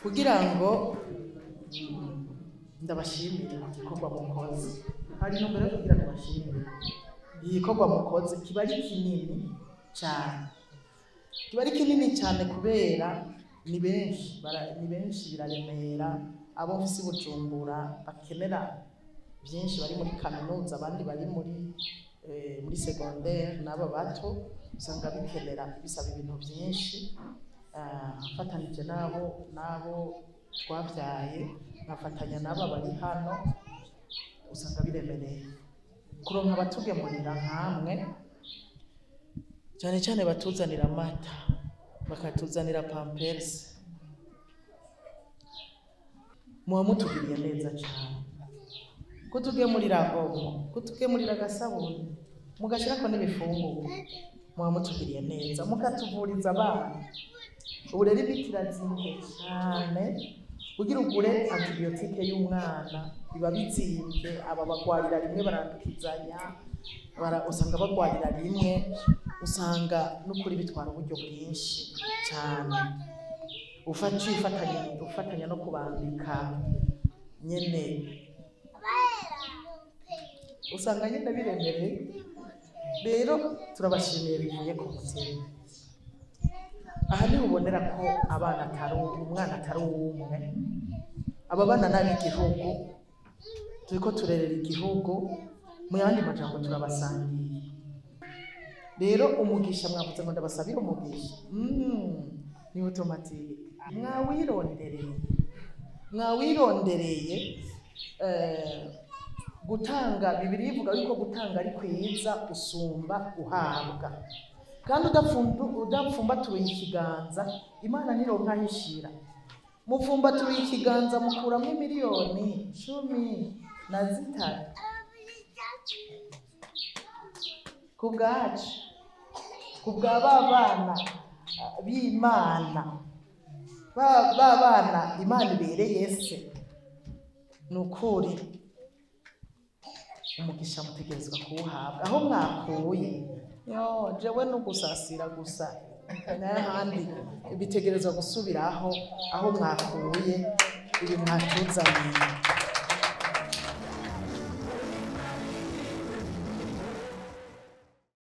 kugira ngo ndabashimire igikorwa mukoze. Hari intumbero yo kugira ngo bashimire igikorwa mukoze kiba ari kinini cyane, kiba ari kinini cyane kubera ni benshi biraremera. Abo mfise Bujumbura bakenera byinshi, bari muri kaminuza, abandi bari muri secondaire, n'aba bato usanga bikenera bisaba ibintu byinshi. Mfatanije nabo twabyaye, ngafatanya n'aba bari hano, usanga biremereye kuronka abatugemurira nkamwe, cyane cyane batuzanira amata, bakatuzanira pampers. Muba mutugiriye neza cyane, kutugemurira omo, kutugemurira agasabuni, mugashirako n'ibifungurwa. Muba mutugiriye neza, mukatuvuriza abana. Ubu rero imiti irazimvye cyane, kugira ugure antibiyotike y'umwana biba bizimvye. Aba bagwarira rimwe barandukizanya, usanga bagwarira rimwe, usanga n'ukuri bitwara uburyo bwinshi cyane. Ufatanya no kubambika nyene, usanga nyene biremereye. Rero turabashimiye bivuye ku mutima. Aha niho ubonera ko umwana atari uw'umwe. Aba bana n'ab'igihugu, turiko turerera igihugu, mu yandi majambo turabasangiye. Rero umugisha mwavuze ngo ndabasabire umugisha, ni automatique. Mwawirondereye gutanga. Bibiliya ivuga yuko gutanga ari kwiza usumba uhabwa, kandi udapfumbatuye ikiganza Imana nironka ahishira. Mupfumbatuye ikiganza mukuramo miliyoni 13 ku bwacu, ku bwa babana b'Imana, babana Imana ibereye se. Nukuri umugisha mutegerezwa kuwuhabwa. Aho mwakuye jewe no gusasira gusa, n'ahandi bitegerezwa gusubiraho aho mwakuye ibi mwatuzaniye.